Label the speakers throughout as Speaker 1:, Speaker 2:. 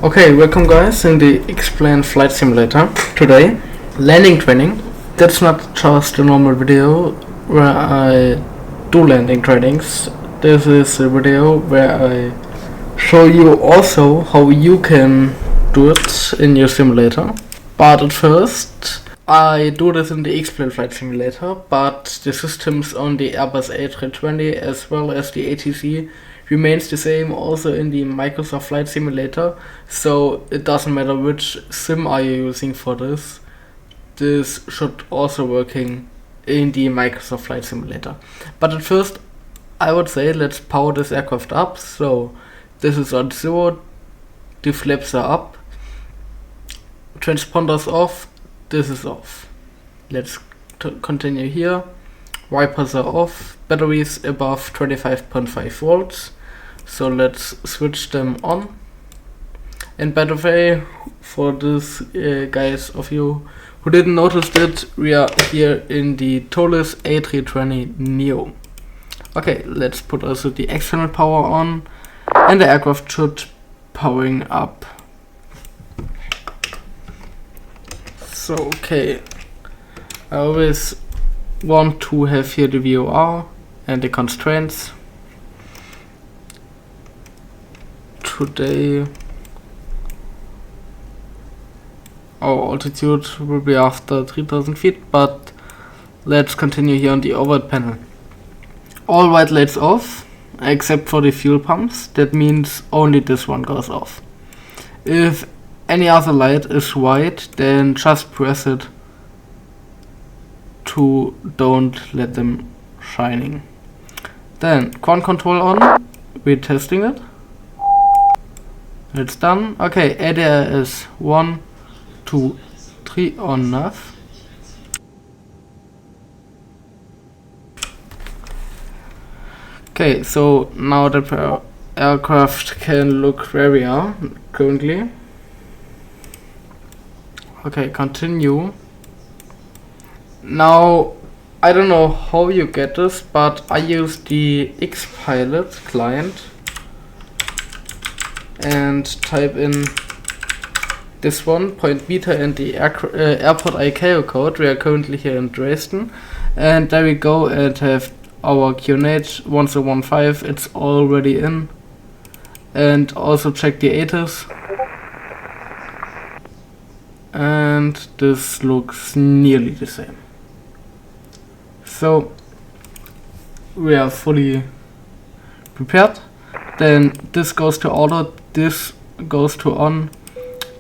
Speaker 1: Okay, welcome guys in the XPlane flight simulator. Today, landing training. That's not just a normal video where I do landing trainings. This is a video where I show you also how you can do it in your simulator. But at first, I do this in the XPlane flight simulator, but the systems on the Airbus A320 as well as the ATC remains the same also in the Microsoft Flight Simulator, so it doesn't matter which sim are you using for this. This should also working in the Microsoft Flight Simulator. But at first, I would say let's power this aircraft up. So this is on 0, the flaps are up, transponders off, this is off. Let's continue here. Wipers are off, batteries above 25.5 volts, so let's switch them on. And by the way, for this guys of you who didn't notice it, we are here in the tallest A320 Neo. Okay, let's put also the external power on, and the aircraft should powering up. So okay, I always want to have here the VOR and the constraints. Today our altitude will be after 3000 feet, but let's continue here on the overhead panel. All white lights off except for the fuel pumps. That means only this one goes off. If any other light is white, then just press it to don't let them shining. Then ground control on, we're testing it. It's done. Okay, ADR is 1, 2, 3 on nav. Okay, so now the aircraft can look where we are currently. Okay, continue. Now, I don't know how you get this, but I use the XPilot client and type in this one, point meter, and the airport ICAO code. We are currently here in Dresden, and there we go and have our QNH 1015. It's already in, and also check the ATIS. And this looks nearly the same. So we are fully prepared. Then this goes to auto, this goes to on,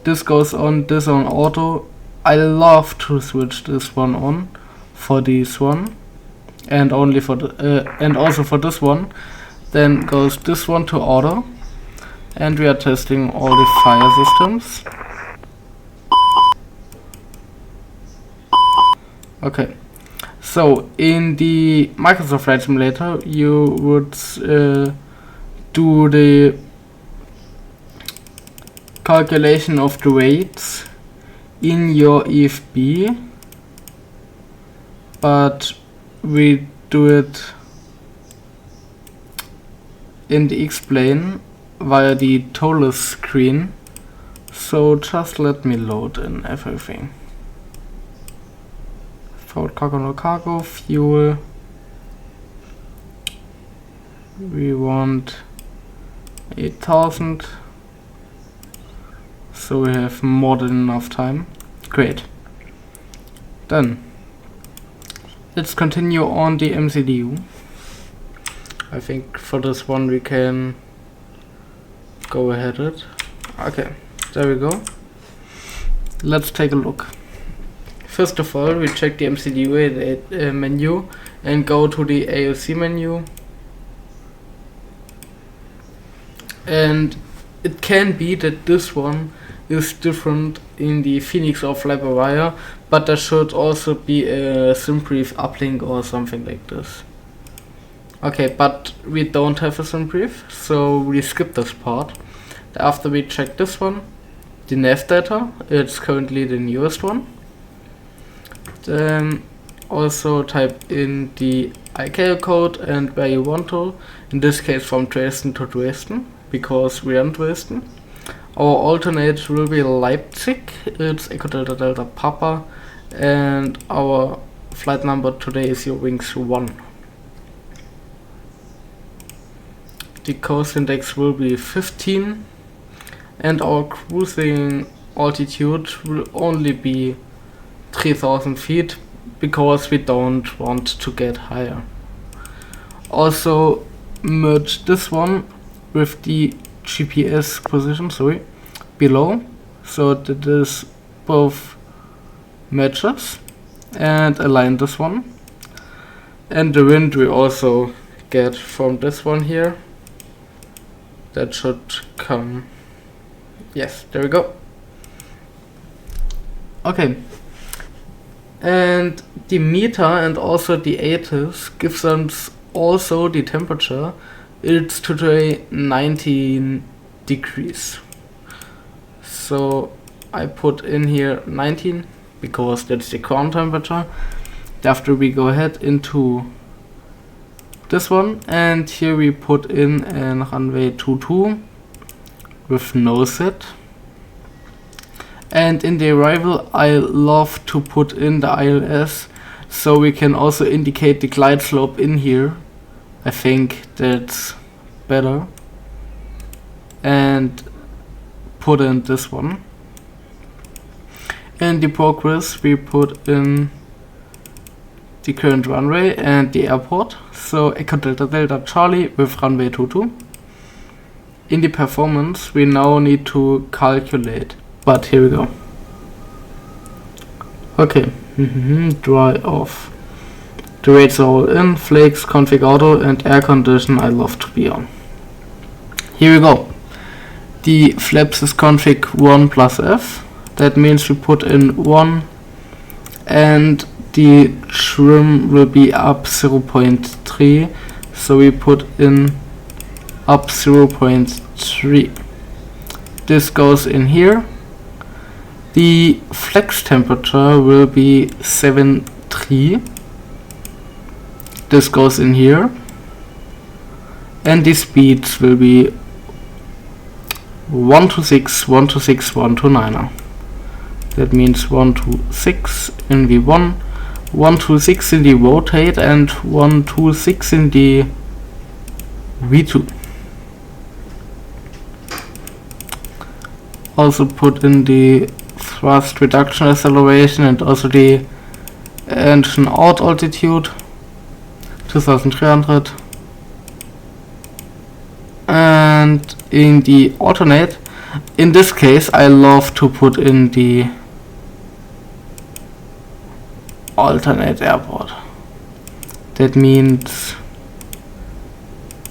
Speaker 1: this goes on, this on auto. I love to switch this one on for this one, and only for the and also for this one. Then goes this one to auto, and we are testing all the fire systems. Okay, so in the Microsoft Flight Simulator, you would do the calculation of the weights in your EFB, but we do it in the XPlane via the tallest screen. So just let me load in everything. Forward cargo, no cargo, fuel. We want 8000, so we have more than enough time. Great. Then let's continue on the MCDU. I think for this one we can go ahead it. Okay, there we go. Let's take a look. First of all, we check the MCDU menu and go to the AOC menu. And it can be that this one is different in the Phoenix or Fly-by-wire, but there should also be a SimBrief uplink or something like this. Okay, but we don't have a SimBrief, so we skip this part. After we check this one, the nav data, it's currently the newest one. Then also type in the ICAO code and where you want to, in this case from Dresden to Dresden, because we are in Dresden. Our alternate will be Leipzig, it's Echo Delta Delta Papa, and our flight number today is Eurowings 1. The coast index will be 15, and our cruising altitude will only be 3000 feet because we don't want to get higher. Also merge this one with the GPS position, below, so that this both matches, and align this one. And the wind we also get from this one here. That should come. Yes, there we go. Okay. And the meter and also the eitel gives us also the temperature. It's today 19 degrees. So I put in here 19 because that's the ground temperature. After we go ahead into this one, and here we put in an runway 22 with no set. And in the arrival I love to put in the ILS so we can also indicate the glide slope in here. I think that's better. And put in this one. In the progress we put in the current runway and the airport. So Echo Delta Delta Charlie with runway 22. In the performance we now need to calculate. But here we go. Okay. Dry off. The rates are all in, flakes, config auto, and air condition I love to be on. Here we go. The flaps is config 1 plus F. That means we put in 1, and the trim will be up 0.3. So we put in up 0.3. This goes in here. The flex temperature will be 7.3. This goes in here, and the speeds will be 126, 126, 129. That means 126 in V1, 126 in the rotate, and 126 in the V2. Also put in the thrust reduction acceleration and also the engine out altitude. 2300, and in the alternate, in this case I love to put in the alternate airport. That means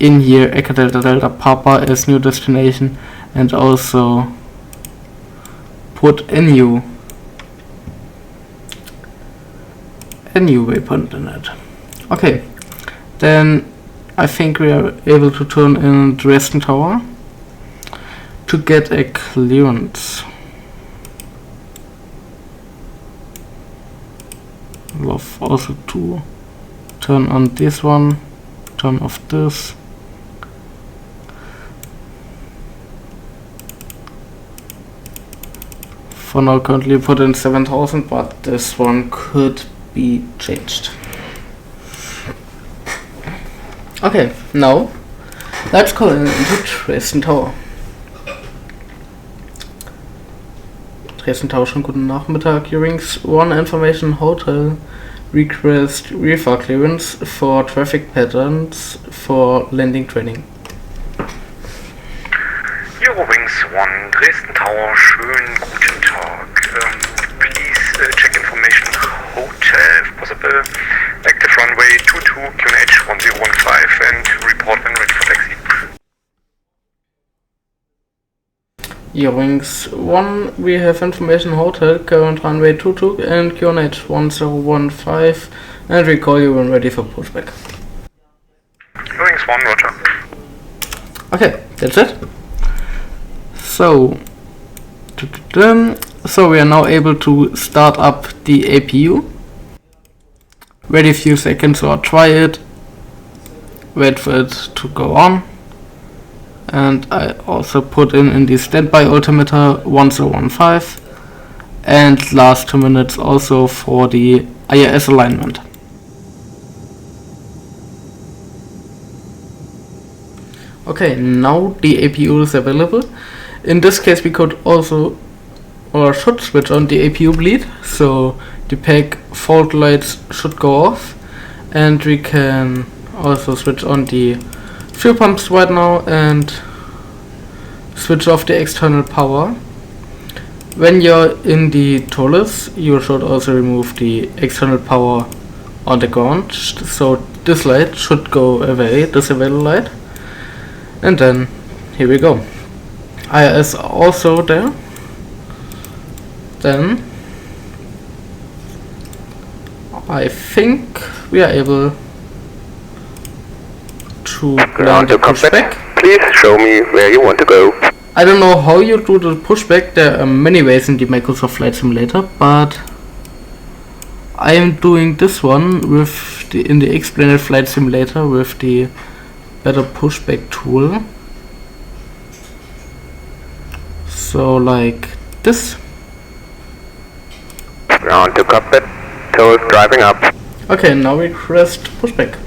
Speaker 1: in here Echo Delta Delta Papa as new destination, and also put a new waypoint in it. Okay. Then I think we are able to turn in Dresden Tower to get a clearance. Love also to turn on this one, turn off this. For now currently put in 7000, but this one could be changed. Okay, now let's go into Dresden Tower. Dresden Tower, schon guten Nachmittag. Eurowings 1 Information Hotel request reefer clearance for traffic patterns for landing training.
Speaker 2: Eurowings 1 Dresden Tower, schönen guten Tag. Please check information hotel if possible. Active runway 22 QNH 1015 and report when ready for taxi.
Speaker 1: Eurowings 1, we have information hotel, current runway 22 and QNH 1015, and we call you when ready for pushback.
Speaker 2: Eurowings 1, roger.
Speaker 1: Okay, that's it. So we are now able to start up the APU. Wait a few seconds or try it. Wait for it to go on. and I also put in the standby altimeter 1015 and last 2 minutes also for the IRS alignment. Okay, now the APU is available. In this case we could also or should switch on the APU bleed, so the pack fault lights should go off, and we can also switch on the fuel pumps right now and switch off the external power. When you're in the TOLUS, you should also remove the external power on the ground, so this light should go away, this available light. And then here we go. IRS also there. Then I think we are able to land the pushback.
Speaker 2: Please show me where you want to go.
Speaker 1: I don't know how you do the pushback. There are many ways in the Microsoft Flight Simulator, but I am doing this one with in the XPlane Flight Simulator with the better pushback tool. So like this.
Speaker 2: Ground to cockpit. Toes driving up.
Speaker 1: Okay, now request pushback.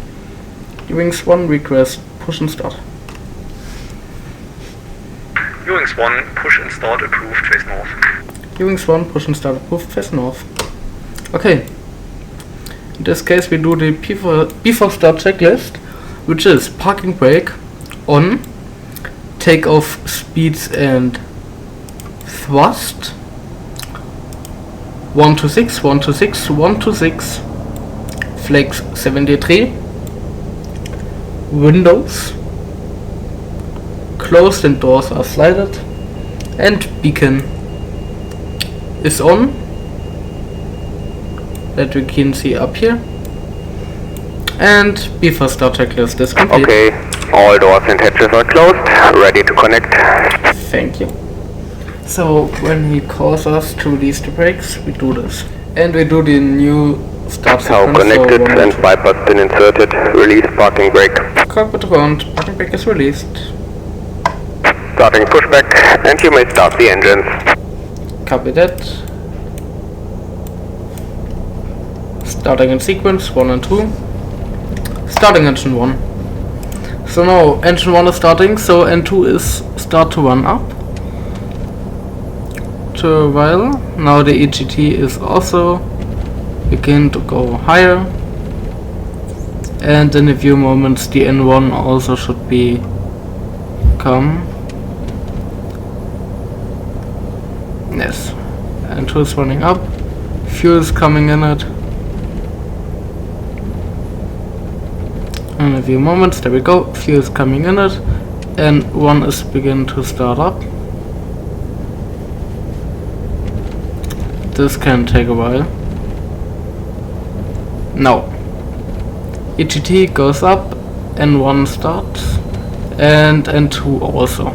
Speaker 1: Eurowings 1 request push and start.
Speaker 2: Eurowings 1 push and start approved, face north.
Speaker 1: Eurowings 1 push and start approved, face north. Okay. In this case we do the before start checklist, which is parking brake on, takeoff speeds and thrust 126, 126, 126, flags 73, windows closed and doors are slided, and beacon is on, that we can see up here, and before start checklist is complete.
Speaker 2: Okay, all doors and hatches are closed, ready to connect.
Speaker 1: Thank you. So when he calls us to release the brakes, we do this. And we do the new start
Speaker 2: Now
Speaker 1: sequence.
Speaker 2: connected and bypass pin inserted. Release parking brake.
Speaker 1: Cockpit ground, parking brake is released.
Speaker 2: Starting pushback, and you may start the engines.
Speaker 1: Copy that. Starting in sequence 1 and 2. Starting engine 1. So now engine 1 is starting, so N2 is start to run up. To a while. Now the EGT is also begin to go higher, and in a few moments the N1 also should be come. Yes, N2 is running up, fuel is coming in it. In a few moments, there we go, fuel is coming in it, N1 is begin to start up. This can take a while. Now EGT goes up, N1 starts, and N2 also.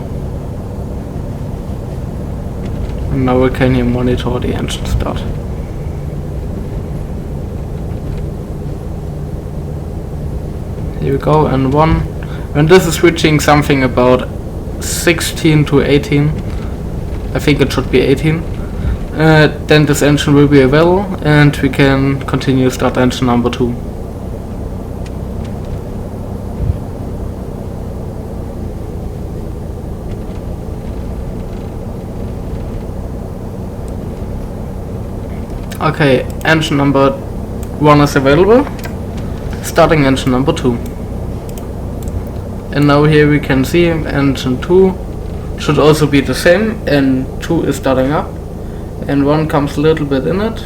Speaker 1: And now we can here monitor the engine start. Here we go, N1. When this is reaching something about 16 to 18, I think it should be 18. Then this engine will be available and we can continue start engine number 2. Okay, engine number 1 is available. Starting engine number 2. And now here we can see engine 2 should also be the same, and 2 is starting up. And 1 comes a little bit in it.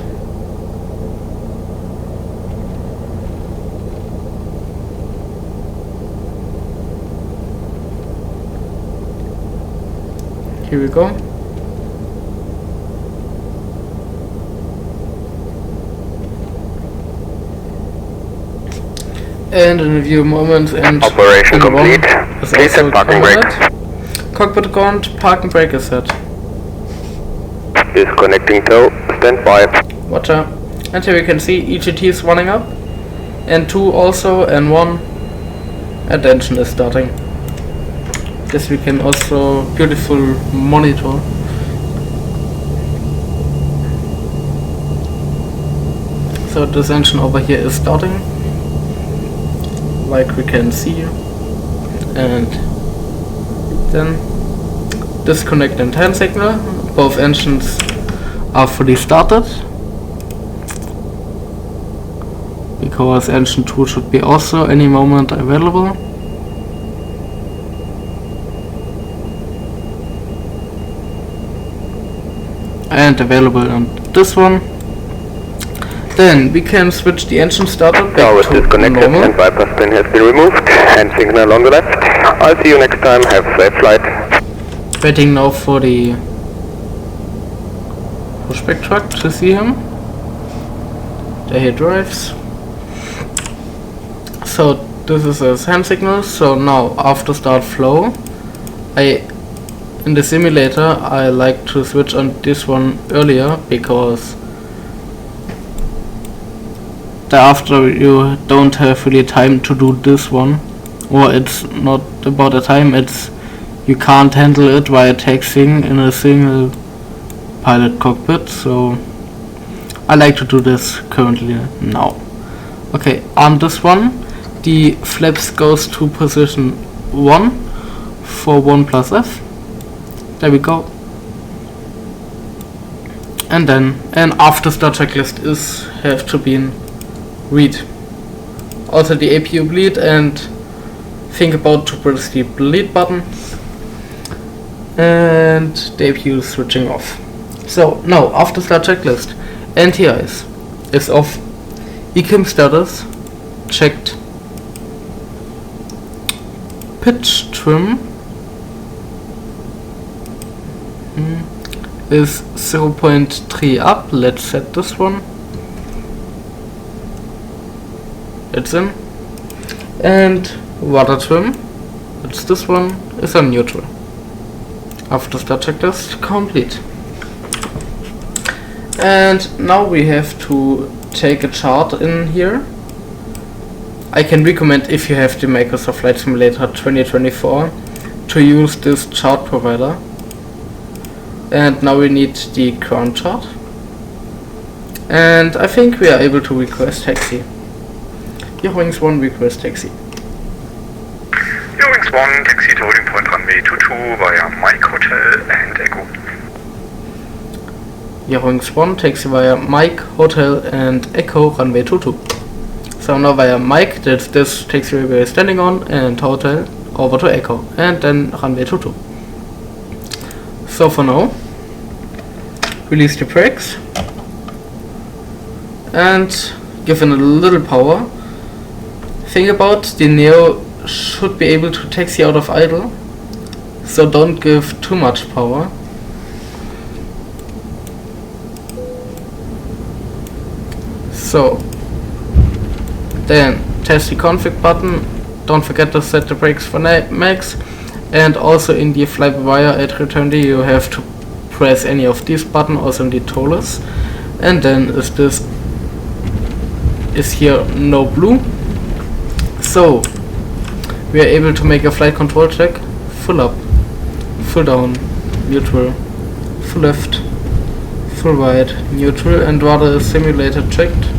Speaker 1: Here we go. And in a few moments, and
Speaker 2: operation complete. Please set parking brake.
Speaker 1: Cockpit ground, parking brake is set.
Speaker 2: Disconnecting tow, stand by.
Speaker 1: Watcher. And here we can see EGT is running up, and 2 also, and 1, and engine is starting. This we can also beautiful monitor. So this engine over here is starting, like we can see, and then disconnect and hand signal. Both engines are fully started, because engine 2 should be also any moment available. And available on this one. Then we can switch the engine starter back
Speaker 3: Power is
Speaker 1: to
Speaker 3: disconnected
Speaker 1: normal.
Speaker 3: and bypass pin has been removed. Hand signal on the left. I'll see you next time. Have a safe flight.
Speaker 1: Waiting now for the Pushback truck to see him. There he drives. So this is his hand signal. So now after start flow, in the simulator I like to switch on this one earlier, because thereafter you don't have really time to do this one, or it's not about the time, it's you can't handle it while taxiing in a single pilot cockpit. So I like to do this currently now. Okay, on this one the flaps goes to position 1 for 1 plus F. There we go. And then an after start checklist have to be read. Also the APU bleed, and think about to press the bleed button, and the APU is switching off. So now after start checklist, NTIs is off, ECAM status checked, pitch trim is 0.3 up. Let's set this one. It's in. And water trim, it's this one, is on neutral. After start checklist complete. And now we have to take a chart in here. I can recommend, if you have the Microsoft Flight Simulator 2024, to use this chart provider. And now we need the ground chart. And I think we are able to request taxi. Eurowings 1 request taxi.
Speaker 2: Eurowings 1, taxi to holding point runway 22 via Mike Hotel and Echo.
Speaker 1: Eurowings 1, taxi via Mike Hotel and Echo runway 22. So now via Mike, that's this taxi we are standing on, and Hotel over to Echo, and then runway 22. So for now, release the brakes and give it a little power. Think about the Neo should be able to taxi out of idle, so don't give too much power. So then test the config button, don't forget to set the brakes for max, and also in the fly-by-wire A320 you have to press any of these buttons, also in the tollers, and then is here no blue. So we are able to make a flight control check: full up, full down, neutral, full left, full right, neutral, and rudder is simulator checked.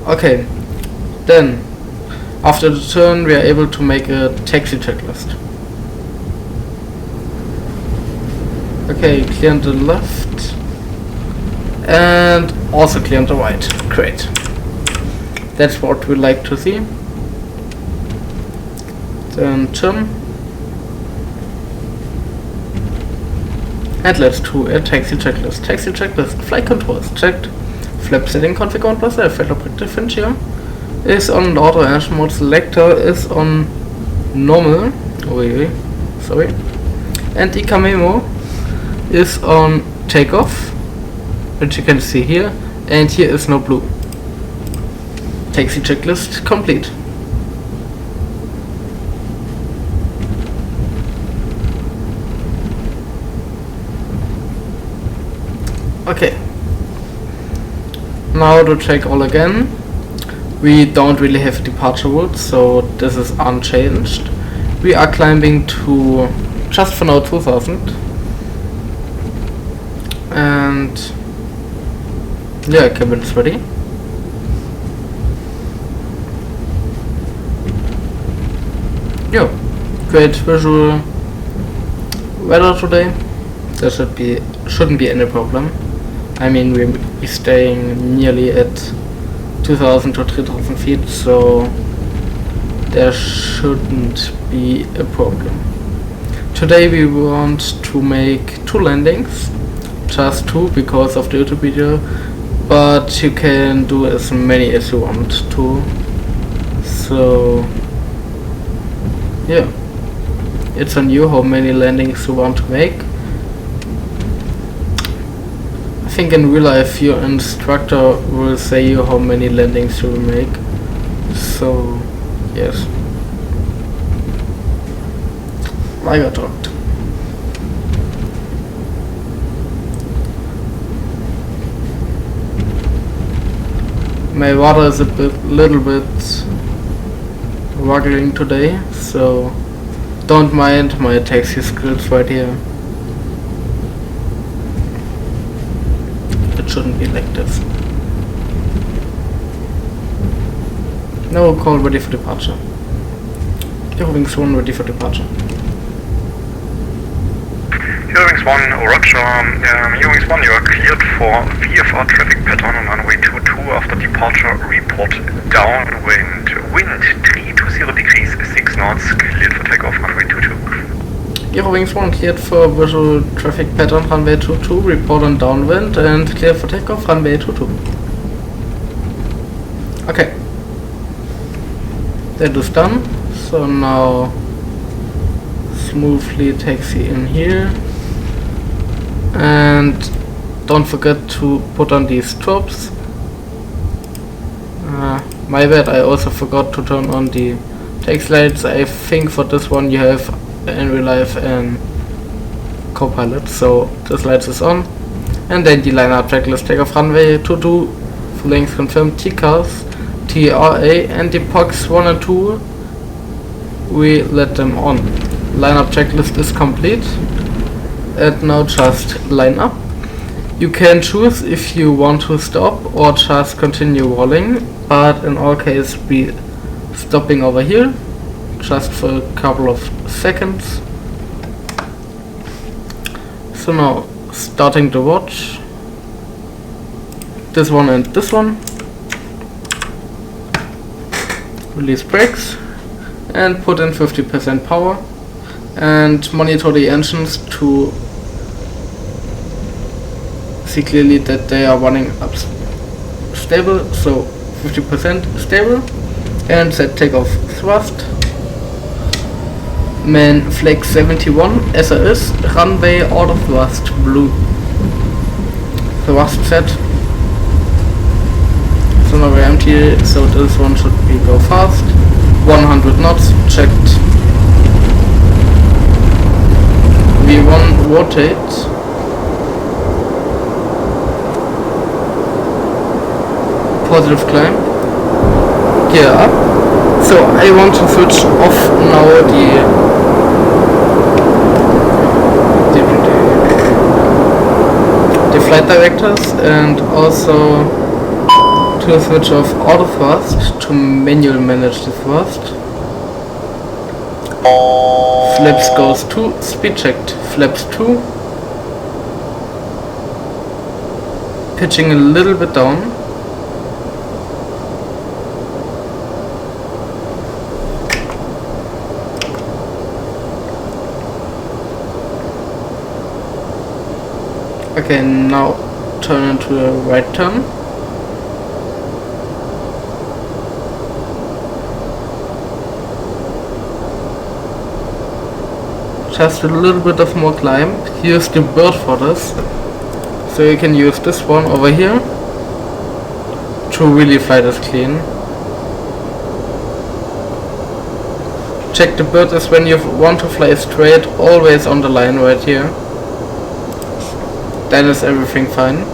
Speaker 1: Okay, then after the turn we are able to make a taxi checklist. Okay, clear on the left and also clear on the right. Great. That's what we like to see. Then turn. And let's do a taxi checklist. Taxi checklist. Flight controls checked. Flap setting config 1 plus F. Flight operator differential is on auto engine mode. Selector is on normal. Sorry. And ECA memo is on takeoff, which you can see here. And here is no blue. Taxi checklist complete. Okay. Now to check all again, we don't really have departure routes, so this is unchanged. We are climbing to just for now 2000, and yeah, cabin is ready. Yeah, great visual weather today. There shouldn't be any problem. I mean, we're staying nearly at 2000 to 3000 feet, so there shouldn't be a problem. Today we want to make 2 landings, just 2 because of the YouTube video, but you can do as many as you want to. So yeah, it's on you how many landings you want to make. I think in real life your instructor will say you how many landings you will make. So yes, I got talked. My water is little bit waggling today, so don't mind my taxi skills right here. It shouldn't be like this. Now call ready for departure. Eurowings 1 ready for departure.
Speaker 2: Eurowings 1, Roger. Eurowings 1, you are cleared for VFR traffic pattern on runway 22 after departure. Report downwind. Wind 320 degrees, 6 knots, cleared for takeoff runway 22.
Speaker 1: Eurowings 1 cleared for visual traffic pattern runway 22, report on downwind, and cleared for takeoff runway 22. Okay. That is done. So now smoothly taxi in here. And don't forget to put on these stops. My bad, I also forgot to turn on the taxi lights. I think for this one you have in real life and Copilot, so this light is on. And then the lineup checklist, takeoff runway 22, full length confirmed, TCAS, TRA, and the POX 1 and 2, we let them on. Lineup checklist is complete. And now just line up. You can choose if you want to stop or just continue rolling, but in our case we stopping over here just for a couple of seconds. So now starting to watch this one and this one. Release brakes and put in 50% power and monitor the engines to see clearly that they are running up stable, so 50% stable, and set takeoff thrust. Man flag 71 SAS, runway auto thrust blue. Thrust set. So now we're empty, so this one should be go fast. 100 knots checked. V1 rotate. Positive climb. Gear up. So I want to switch off now the flight directors and also to switch off auto thrust to manual manage the thrust. Flaps goes to speed checked. Flaps 2. Pitching a little bit down. Okay, now turn into a right turn. Just a little bit of more climb. Here's the bird for this. So you can use this one over here to really fly this clean. Check the bird is when you want to fly straight, always on the line right here. Then is everything fine.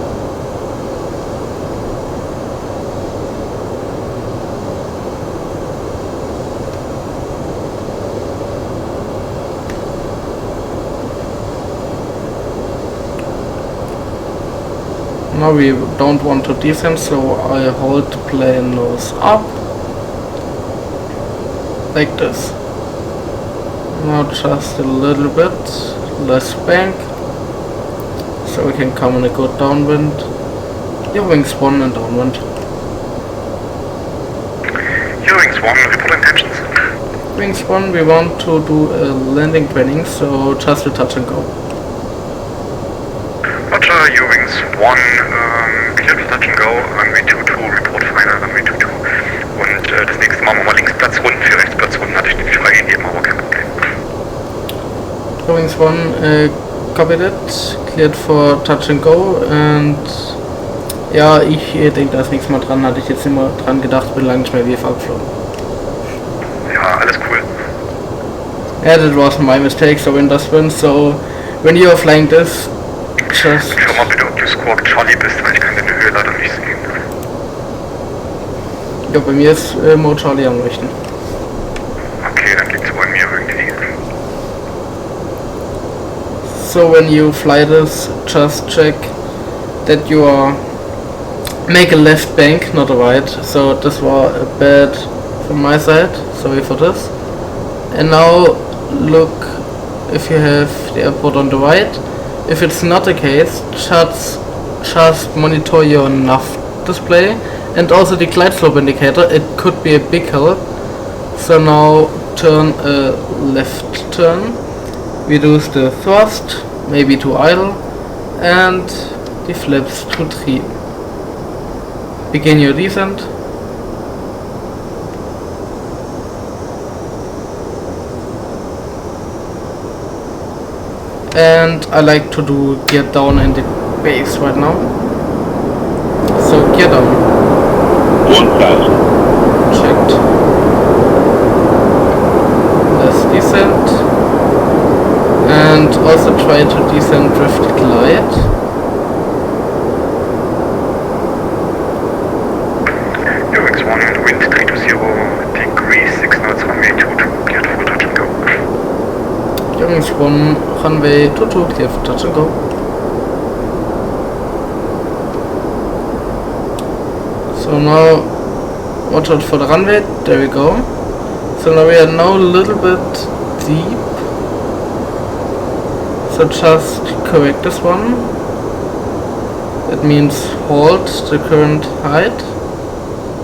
Speaker 1: now we don't want to descend, so I hold the plane nose up like this. Now just a little bit less bank, so we can come in a good downwind. Eurowings 1 and downwind.
Speaker 2: Eurowings 1, report intentions.
Speaker 1: Wings 1, we want to do a landing training, so just a touch and go.
Speaker 2: Roger, Eurowings 1, clear to touch and go, runway 22, report final, runway 22. Und das nächste Mal machen wir mal Linksplatz runden, für Rechtsplatz runden hatte ich nicht freigegeben, aber kein Problem.
Speaker 1: Eurowings 1, copied it, cleared for touch and go, and ja, ich denke, da ist nichts mehr dran, hatte ich jetzt immer dran gedacht, bin lange nicht mehr VFA geflogen.
Speaker 2: Ja, alles cool.
Speaker 1: Yeah, that was my mistake, so in Dresden, so when you are flying this, just...
Speaker 2: Schau mal bitte, ob du Squawk Charlie bist, weil ich kann deine Höhe leider nicht sehen.
Speaker 1: Ja, bei mir ist Mo Charlie am Richten.
Speaker 2: Okay, dann liegt's bei mir irgendwie.
Speaker 1: So when you fly this, just check that you are... make a left bank, not a right, so this was a bad from my side, sorry for this. And now look if you have the airport on the right. If it's not the case, just monitor your nav display and also the glide slope indicator, it could be a big help. So now turn a left turn, reduce the thrust, maybe to idle, and the flaps to 3. Begin your descent. And I like to do gear down in the base right now. So gear down.
Speaker 4: 1000.
Speaker 1: Checked. Let's descend. And also try to descend drift glide.
Speaker 2: Eurowings 1, wind 320 degrees, 6 knots, runway 22, cleared for touch and go.
Speaker 1: Eurowings 1, runway 22, clear for touch and go. So now, watch out for the runway, there we go. So now we are now a little bit deep. So just correct this one. That means hold the current height,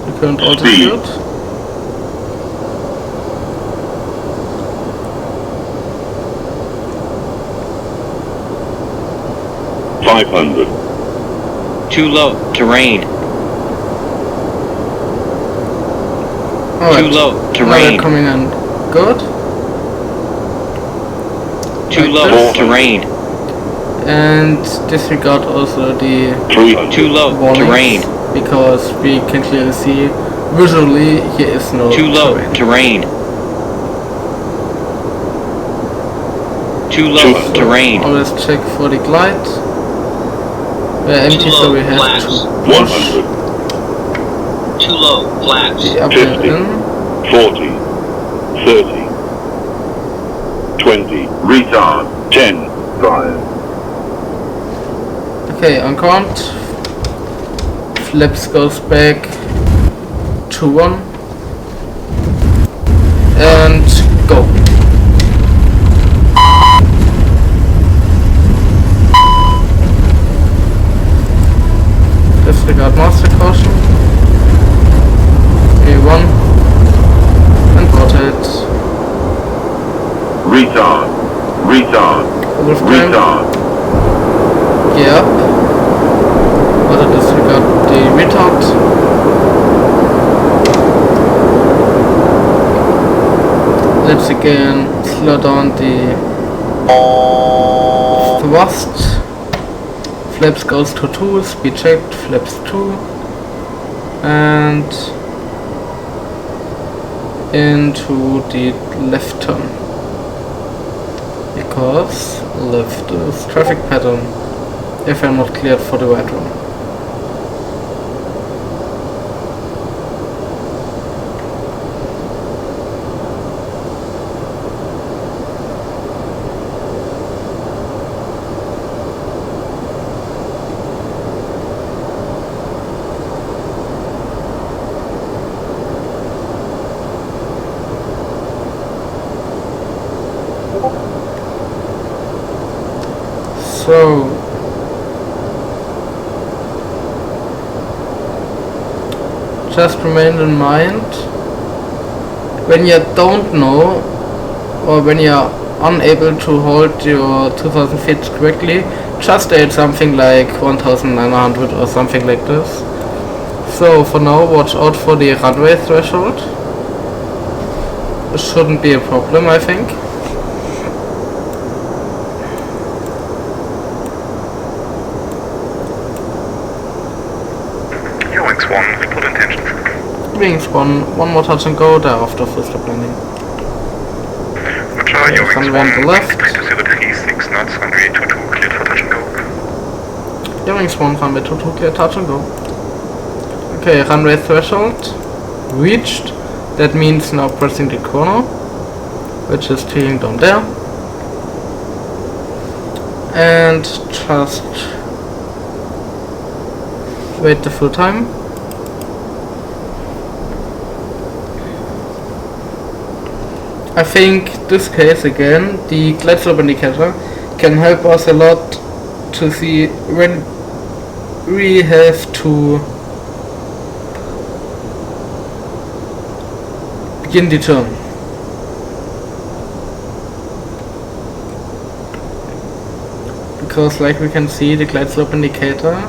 Speaker 1: the current altitude.
Speaker 4: 500.
Speaker 5: Too low, terrain.
Speaker 1: Alright,
Speaker 5: Too low,
Speaker 1: now
Speaker 5: terrain.
Speaker 1: we're coming in good.
Speaker 5: Too
Speaker 1: Like
Speaker 5: low,
Speaker 1: this.
Speaker 5: terrain.
Speaker 1: And disregard also the
Speaker 4: 300.
Speaker 5: Too low,
Speaker 1: warnings,
Speaker 5: terrain.
Speaker 1: because we can clearly see visually here is no
Speaker 5: Too low,
Speaker 1: terrain.
Speaker 5: terrain. Too low,
Speaker 4: So-
Speaker 5: terrain.
Speaker 1: Always check for the glide. We're empty, so we have
Speaker 5: flaps.
Speaker 1: to
Speaker 4: 100.
Speaker 5: Too low, flaps.
Speaker 1: the upper
Speaker 4: 50.
Speaker 1: in.
Speaker 4: 40. 30. 20. Retard. 10. 5.
Speaker 1: Okay, on count. Flaps goes back to 1. And go. Disregard master caution. A1 and rotate.
Speaker 4: Retard. Retard.
Speaker 1: Wolf time.
Speaker 4: Retard.
Speaker 1: Gear up. Also disregard the retard. Let's again slow down the thrust. Flaps goes to 2, speed checked, flaps 2. And into the left turn. Because left is traffic pattern if I'm not cleared for the right one. So just remain in mind, when you don't know or when you're unable to hold your 2000 feet correctly, just add something like 1900 or something like this. So for now, watch out for the runway threshold. It shouldn't be a problem, I think.
Speaker 2: Eurowings 1, report intentions.
Speaker 1: Wings 1 more touch and go, thereafter full stop landing.
Speaker 2: Roger, Eurowings
Speaker 1: runway
Speaker 2: 1,
Speaker 1: on the left.
Speaker 2: 3236 knots, runway 22, cleared for touch and go.
Speaker 1: Eurowings 1, runway 22, clear, touch and go. Okay, runway threshold reached. That means now pressing the corner, which is steering down there. And just wait the full time. I think this case again, the glide slope indicator can help us a lot to see when we have to begin the turn. Because like we can see, the glide slope indicator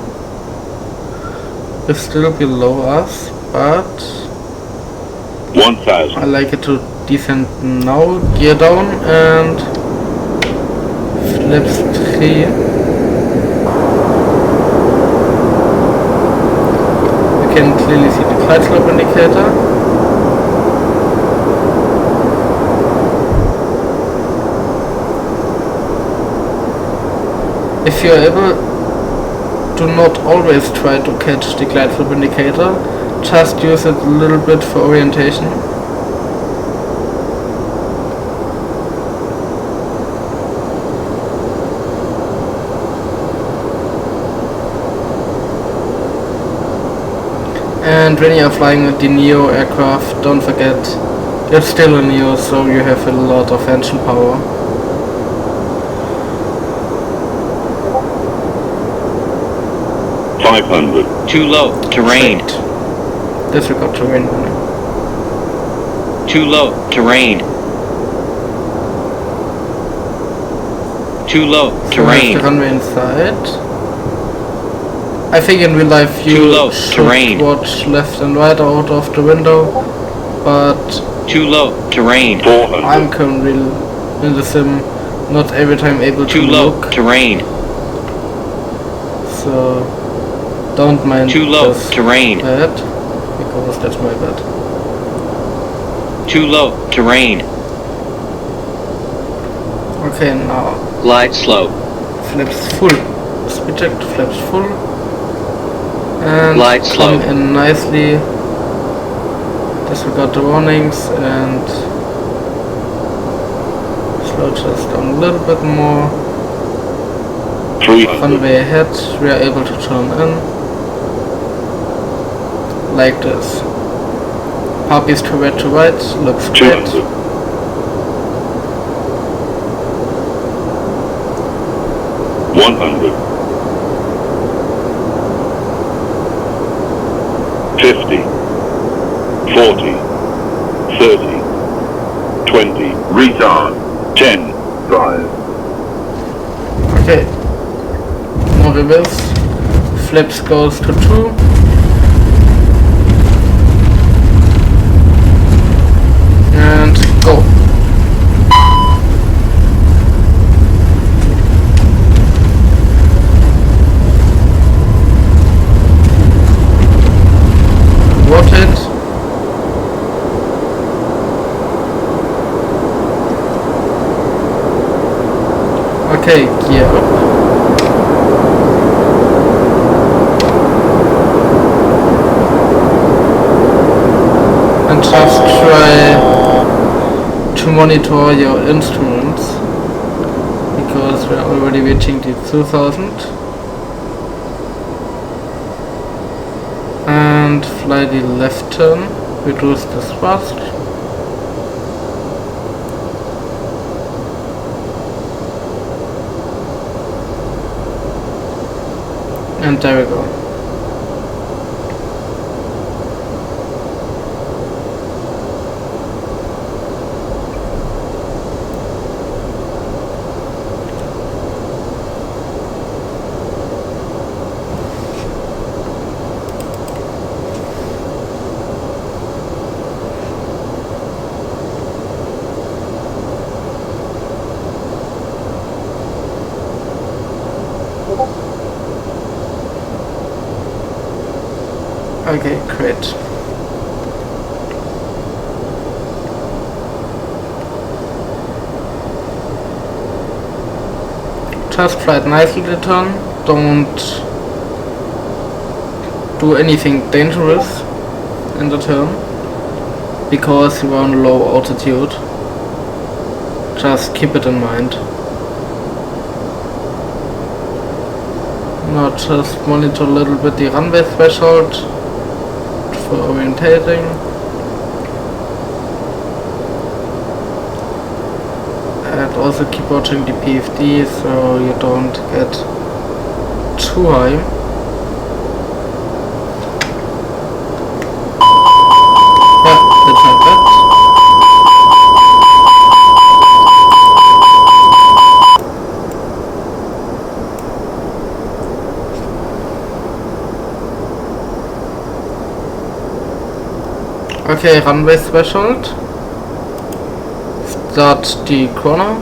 Speaker 1: is still below us, but
Speaker 4: 1000.
Speaker 1: I like it to descend now, gear down and flaps 3. You can clearly see the glide slope indicator. If you are able, do not always try to catch the glide slope indicator, just use it a little bit for orientation. And when you are flying with the Neo aircraft, don't forget, it's still a Neo, so you have a lot of engine power.
Speaker 5: Too low, terrain.
Speaker 1: Disregard terrain.
Speaker 5: Too low, terrain. Too low, terrain.
Speaker 1: The runway inside. I think in real life
Speaker 5: Too
Speaker 1: you
Speaker 5: low,
Speaker 1: should
Speaker 5: terrain.
Speaker 1: watch left and right out of the window, but
Speaker 5: Too low, terrain.
Speaker 4: 400.
Speaker 1: I'm currently in the sim not every time able to
Speaker 5: Too low,
Speaker 1: look,
Speaker 5: terrain.
Speaker 1: so don't mind
Speaker 5: Too low,
Speaker 1: this
Speaker 5: terrain.
Speaker 1: bad, because that's my bad.
Speaker 5: Too low, terrain.
Speaker 1: Okay, now
Speaker 5: Glide slope.
Speaker 1: flaps full. Speed check, flaps full. And
Speaker 5: Glide
Speaker 1: come
Speaker 5: slope.
Speaker 1: in nicely. Disregard the warnings and slow just down a little bit more.
Speaker 4: 300.
Speaker 1: Runway ahead, we are able to turn in. Like this. Puppies to right, looks great.
Speaker 4: 200. 100. 50. 40. 30. 20. Retard. 10. 5.
Speaker 1: Okay. Now reverse. Flaps goes to 2. And go. Rotate. Okay, gear up. And just try to monitor your instruments, because we're already reaching the 2000. And fly the left turn, reduce the thrust. And there we go. Okay, great. Just fly it nicely the turn. Don't do anything dangerous in the turn, because you are on low altitude. Just keep it in mind. Now just monitor a little bit the runway threshold for orientating. And also keep watching the PFD so you don't get too high. Yeah, that's not bad. Okay, runway threshold. Start the corner.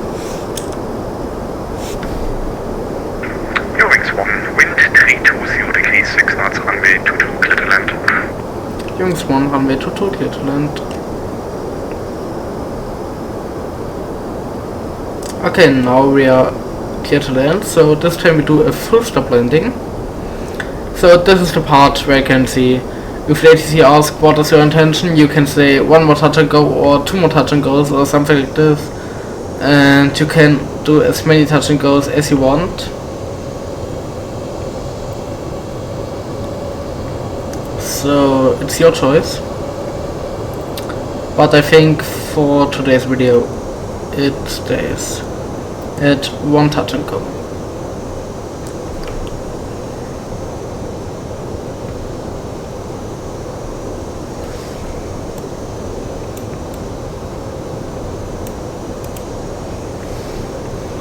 Speaker 2: Eurowings 1, wind 320 degrees, 6 knots, runway 22, clear to land.
Speaker 1: Eurowings 1, runway 22, clear to land. Okay, now we are clear to land, so this time we do a full stop landing. So this is the part where you can see, if the ATC asks what is your intention, you can say one more touch and go or two more touch and goes or something like this, and you can do as many touch and goes as you want. So it's your choice, but I think for today's video it stays at one touch and go.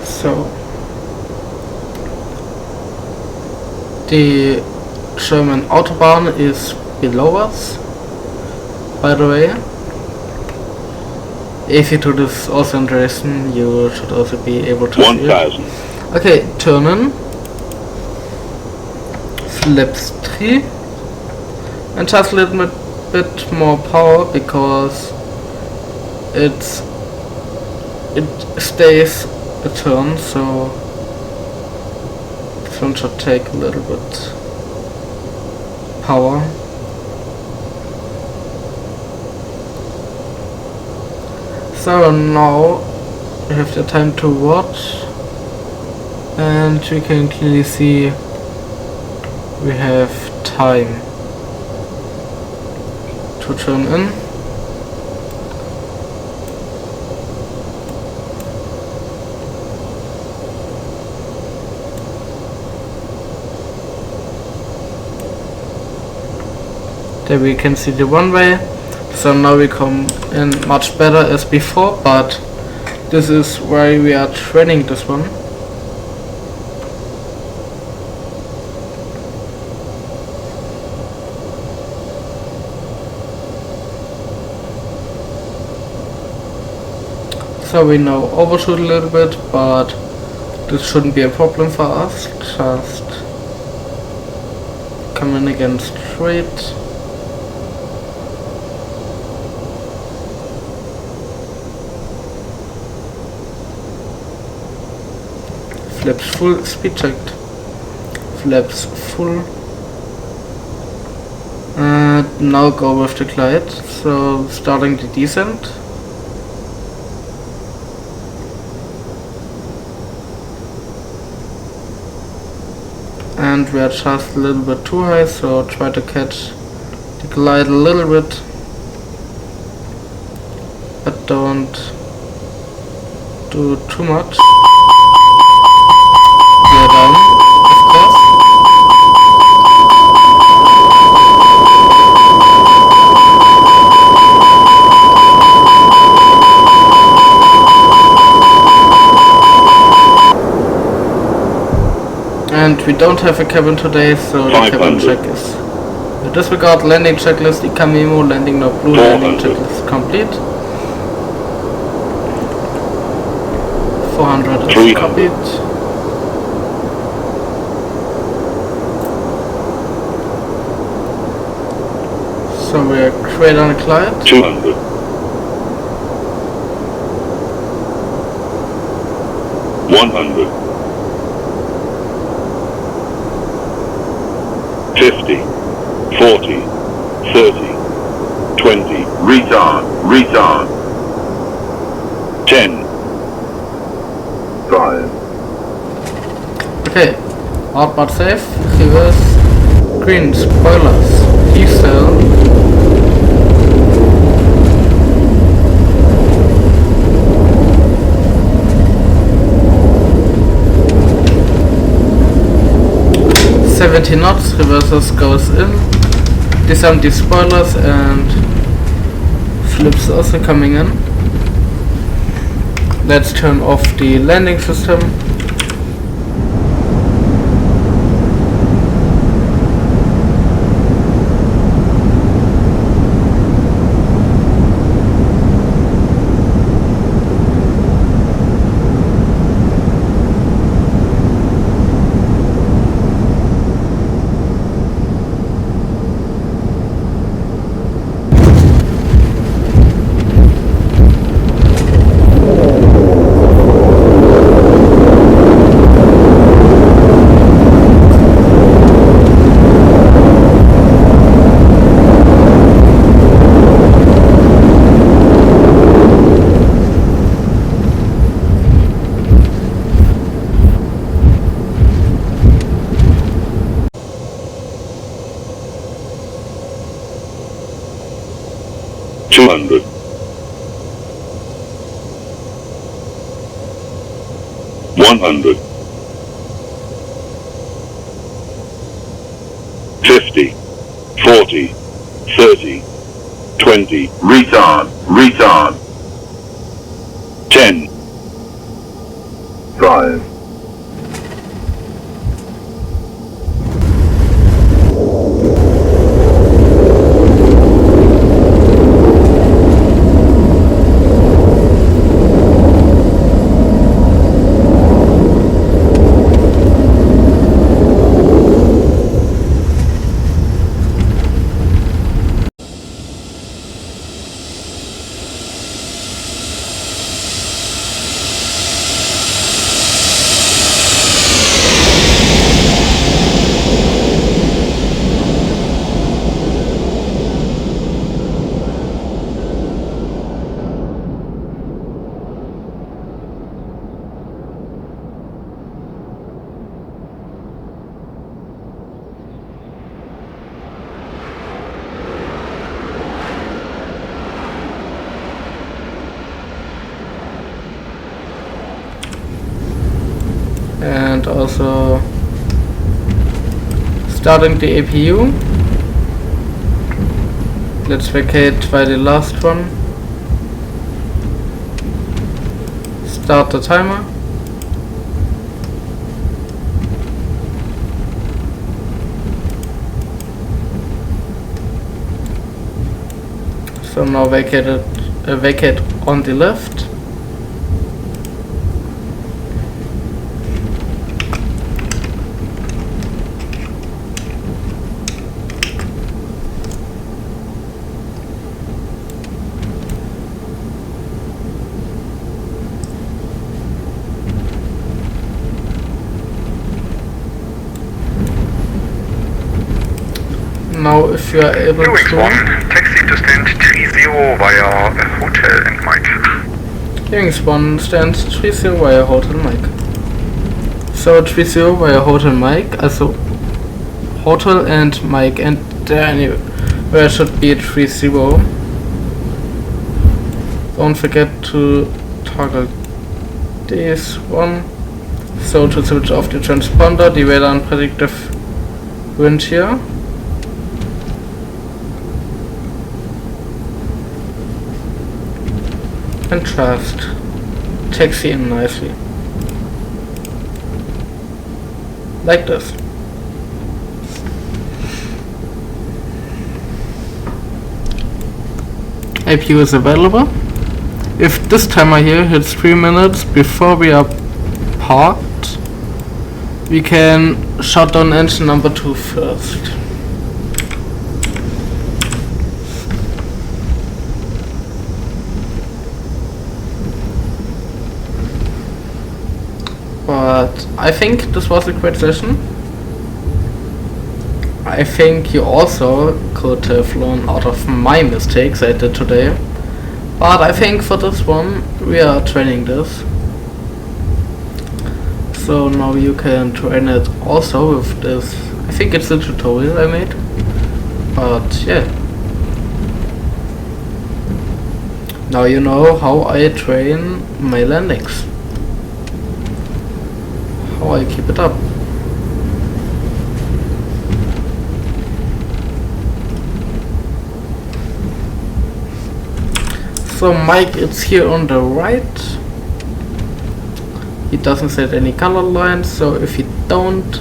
Speaker 1: So the German Autobahn is below us, by the way. If you do this also in Dresden, you should also be able to see
Speaker 4: 1000.
Speaker 1: it. Okay, turn in, flaps 3, and just a little bit more power because it stays a turn, so this one should take a little bit power. So now we have the time to watch, and we can clearly see we have time to turn in. There we can see the runway. So now we come in much better as before, but this is why we are training this one. So we now overshoot a little bit, but this shouldn't be a problem for us. Just come in again straight. Flaps full, speed checked. Flaps full. And now go with the glide. So starting the descent. And we are just a little bit too high, so try to catch the glide a little bit. But don't do too much. Down, of course. And we don't have a cabin today, so the cabin
Speaker 4: 500.
Speaker 1: check is disregard landing checklist, Ikamimo, landing no blue, landing
Speaker 4: 400.
Speaker 1: checklist complete. 400 is
Speaker 4: 300.
Speaker 1: copied. So we are straight on a Clyde.
Speaker 4: 200. 100. 50. 40. 30. 20. Retard. Retard. 10. 5.
Speaker 1: Okay, hard but safe, reverse, green, spoilers, diesel, knots, reverses goes in, disarm the spoilers and flips also coming in. Let's turn off the landing system.
Speaker 4: $200. 100. 50. 40. 30. 20. Retard. Retard. 10. 5.
Speaker 1: And also starting the APU. Let's vacate by the last one. Start the timer. So now vacate on the left. Now if you are able
Speaker 2: Eurowings
Speaker 1: to...
Speaker 2: 1, taxi to stand 30 via hotel and Mike.
Speaker 1: Eurowings 1 stands 30 via hotel Mike. So 30 via hotel Mike, also hotel and Mike, and there anywhere should be 30. Don't forget to toggle this one. So to switch off the transponder, the radar and predictive wind here. And just taxi in nicely. like this. APU is available. If this timer here hits 3 minutes before we are parked, we can shut down engine number 2 first. But I think this was a great session. I think you also could have learned out of my mistakes I did today. But I think for this one we are training this. So now you can train it also with this. I think it's the tutorial I made. But yeah. Now you know how I train my landings. How I keep it up. So Mike, it's here on the right. He doesn't set any colored lines, so if you don't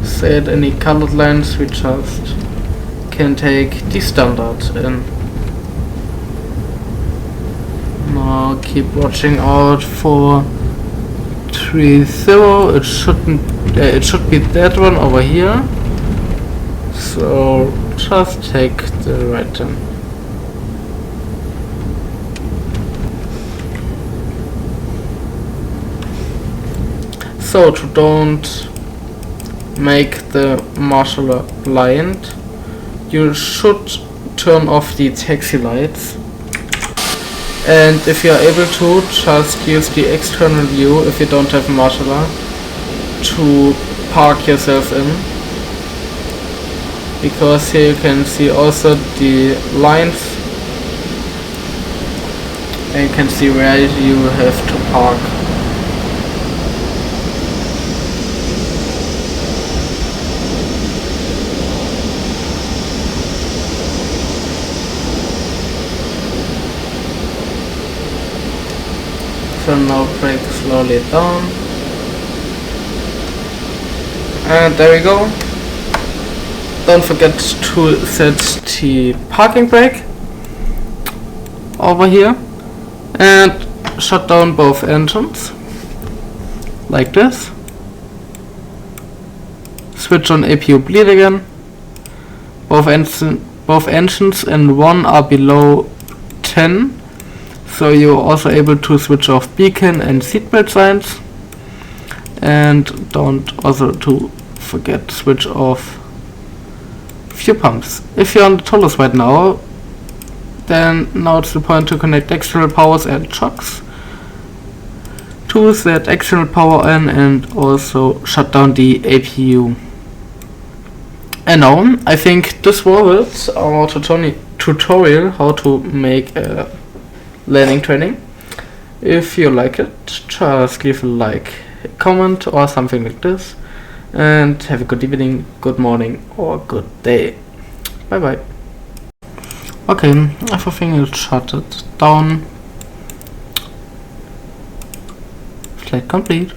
Speaker 1: set any colored lines, we just can take the standard in. Now keep watching out for 3-0. It should be that one over here. So just take the right in. So to don't make the marshal blind, you should turn off the taxi lights, and if you are able to, just use the external view if you don't have marshaller to park yourself in, because here you can see also the lines and you can see where you have to park. So now brake slowly down, and there we go. Don't forget to set the parking brake over here and shut down both engines like this. Switch on APU bleed again. Both engines and one are below 10. So you're also able to switch off beacon and seatbelt signs, and don't also to forget switch off fuel pumps. If you're on the Toulouse right now, then now it's the point to connect external powers and shocks to set external power in and also shut down the APU. And now I think this was our tutorial how to make a landing training. If you like it, just leave a like, a comment or something like this, and have a good evening, good morning or good day. Bye bye. Okay, everything is shut down. Flight complete.